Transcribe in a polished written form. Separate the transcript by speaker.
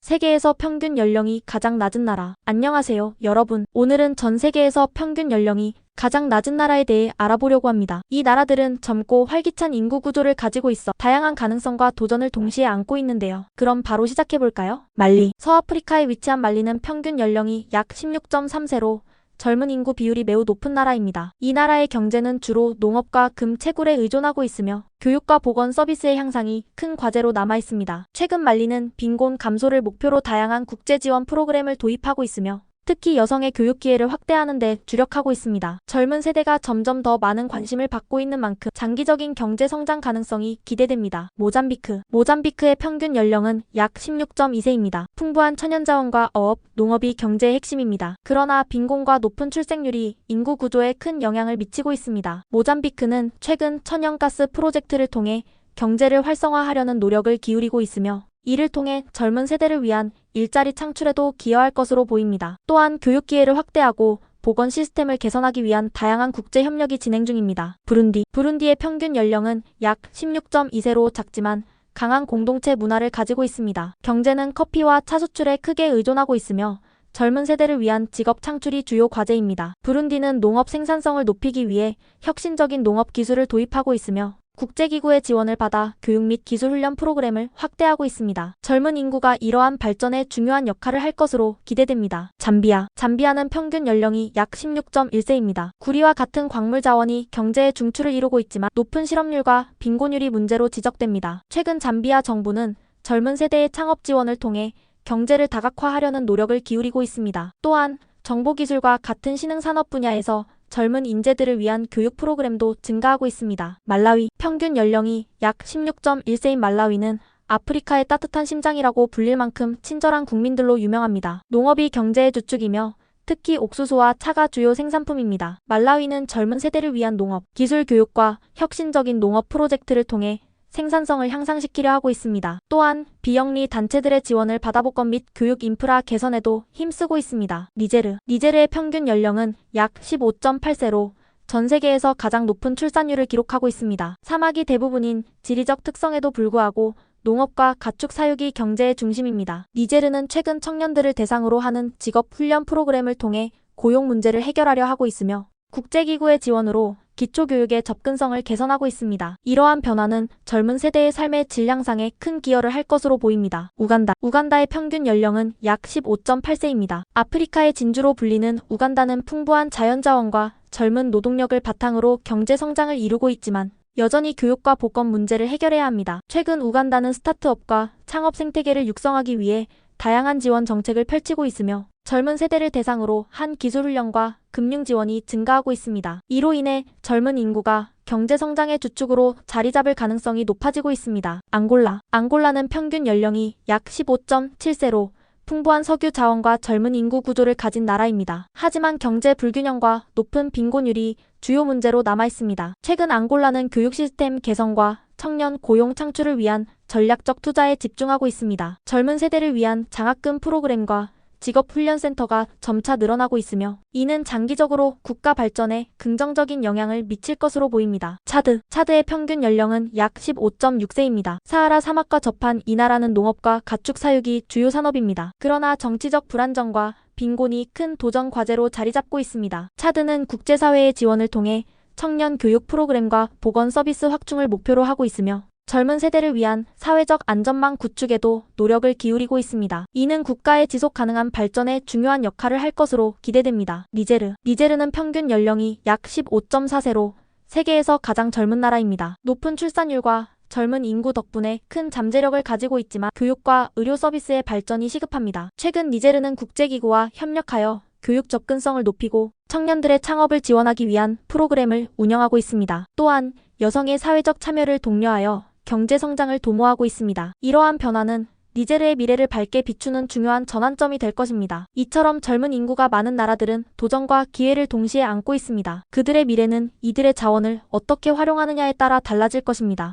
Speaker 1: 세계에서 평균 연령이 가장 낮은 나라. 안녕하세요, 여러분. 오늘은 전 세계에서 평균 연령이 가장 낮은 나라에 대해 알아보려고 합니다. 이 나라들은 젊고 활기찬 인구 구조를 가지고 있어 다양한 가능성과 도전을 동시에 안고 있는데요. 그럼 바로 시작해볼까요? 말리. 서아프리카에 위치한 말리는 평균 연령이 약 16.3세로 젊은 인구 비율이 매우 높은 나라입니다. 이 나라의 경제는 주로 농업과 금채굴에 의존하고 있으며 교육과 보건 서비스의 향상이 큰 과제로 남아 있습니다. 최근 말리는 빈곤 감소를 목표로 다양한 국제 지원 프로그램을 도입하고 있으며 특히 여성의 교육 기회를 확대하는 데 주력하고 있습니다. 젊은 세대가 점점 더 많은 관심을 받고 있는 만큼 장기적인 경제 성장 가능성이 기대됩니다. 모잠비크. 모잠비크의 평균 연령은 약 16.2세입니다. 풍부한 천연자원과 어업, 농업이 경제의 핵심입니다. 그러나 빈곤과 높은 출생률이 인구 구조에 큰 영향을 미치고 있습니다. 모잠비크는 최근 천연가스 프로젝트를 통해 경제를 활성화하려는 노력을 기울이고 있으며 이를 통해 젊은 세대를 위한 일자리 창출에도 기여할 것으로 보입니다. 또한 교육 기회를 확대하고 보건 시스템을 개선하기 위한 다양한 국제 협력이 진행 중입니다. 부룬디. 부룬디의 평균 연령은 약 16.2세로 작지만 강한 공동체 문화를 가지고 있습니다. 경제는 커피와 차 수출에 크게 의존하고 있으며 젊은 세대를 위한 직업 창출이 주요 과제입니다. 부룬디는 농업 생산성을 높이기 위해 혁신적인 농업 기술을 도입하고 있으며 국제기구의 지원을 받아 교육 및 기술훈련 프로그램을 확대하고 있습니다. 젊은 인구가 이러한 발전에 중요한 역할을 할 것으로 기대됩니다. 잠비아. 잠비아는 평균 연령이 약 16.1세입니다. 구리와 같은 광물 자원이 경제의 중추를 이루고 있지만 높은 실업률과 빈곤율이 문제로 지적됩니다. 최근 잠비아 정부는 젊은 세대의 창업 지원을 통해 경제를 다각화하려는 노력을 기울이고 있습니다. 또한 정보기술과 같은 신흥산업 분야에서 젊은 인재들을 위한 교육 프로그램도 증가하고 있습니다. 말라위. 평균 연령이 약 16.1세인 말라위는 아프리카의 따뜻한 심장이라고 불릴 만큼 친절한 국민들로 유명합니다. 농업이 경제의 주축이며 특히 옥수수와 차가 주요 생산품입니다. 말라위는 젊은 세대를 위한 농업, 기술 교육과 혁신적인 농업 프로젝트를 통해 생산성을 향상시키려 하고 있습니다. 또한 비영리 단체들의 지원을 받아보건 및 교육 인프라 개선에도 힘쓰고 있습니다. 니제르. 니제르의 평균 연령은 약 15.8세로 전 세계에서 가장 높은 출산율을 기록하고 있습니다. 사막이 대부분인 지리적 특성에도 불구하고 농업과 가축 사육이 경제의 중심입니다. 니제르는 최근 청년들을 대상으로 하는 직업 훈련 프로그램을 통해 고용 문제를 해결하려 하고 있으며 국제기구의 지원으로 기초교육의 접근성을 개선하고 있습니다. 이러한 변화는 젊은 세대의 삶의 질 향상에 큰 기여를 할 것으로 보입니다. 우간다. 우간다의 평균 연령은 약 15.8세입니다. 아프리카의 진주로 불리는 우간다는 풍부한 자연자원과 젊은 노동력을 바탕으로 경제 성장을 이루고 있지만 여전히 교육과 보건 문제를 해결해야 합니다. 최근 우간다는 스타트업과 창업 생태계를 육성하기 위해 다양한 지원 정책을 펼치고 있으며 젊은 세대를 대상으로 한 기술훈련과 금융 지원이 증가하고 있습니다. 이로 인해 젊은 인구가 경제 성장의 주축으로 자리 잡을 가능성이 높아지고 있습니다. 앙골라. 앙골라는 평균 연령이 약 15.7세로 풍부한 석유 자원과 젊은 인구 구조를 가진 나라입니다. 하지만 경제 불균형과 높은 빈곤율이 주요 문제로 남아 있습니다. 최근 앙골라는 교육 시스템 개선과 청년 고용 창출을 위한 전략적 투자에 집중하고 있습니다. 젊은 세대를 위한 장학금 프로그램과 직업훈련센터가 점차 늘어나고 있으며 이는 장기적으로 국가 발전에 긍정적인 영향을 미칠 것으로 보입니다. 차드. 차드의 평균 연령은 약 15.6세입니다. 사하라 사막과 접한 이 나라는 농업과 가축 사육이 주요 산업입니다. 그러나 정치적 불안정과 빈곤이 큰 도전 과제로 자리 잡고 있습니다. 차드는 국제사회의 지원을 통해 청년 교육 프로그램과 보건 서비스 확충을 목표로 하고 있으며 젊은 세대를 위한 사회적 안전망 구축에도 노력을 기울이고 있습니다. 이는 국가의 지속 가능한 발전에 중요한 역할을 할 것으로 기대됩니다. 니제르. 니제르는 평균 연령이 약 15.4세로 세계에서 가장 젊은 나라입니다. 높은 출산율과 젊은 인구 덕분에 큰 잠재력을 가지고 있지만 교육과 의료 서비스의 발전이 시급합니다. 최근 니제르는 국제기구와 협력하여 교육 접근성을 높이고 청년들의 창업을 지원하기 위한 프로그램을 운영하고 있습니다. 또한 여성의 사회적 참여를 독려하여 경제 성장을 도모하고 있습니다. 이러한 변화는 니제르의 미래를 밝게 비추는 중요한 전환점이 될 것입니다. 이처럼 젊은 인구가 많은 나라들은 도전과 기회를 동시에 안고 있습니다. 그들의 미래는 이들의 자원을 어떻게 활용하느냐에 따라 달라질 것입니다.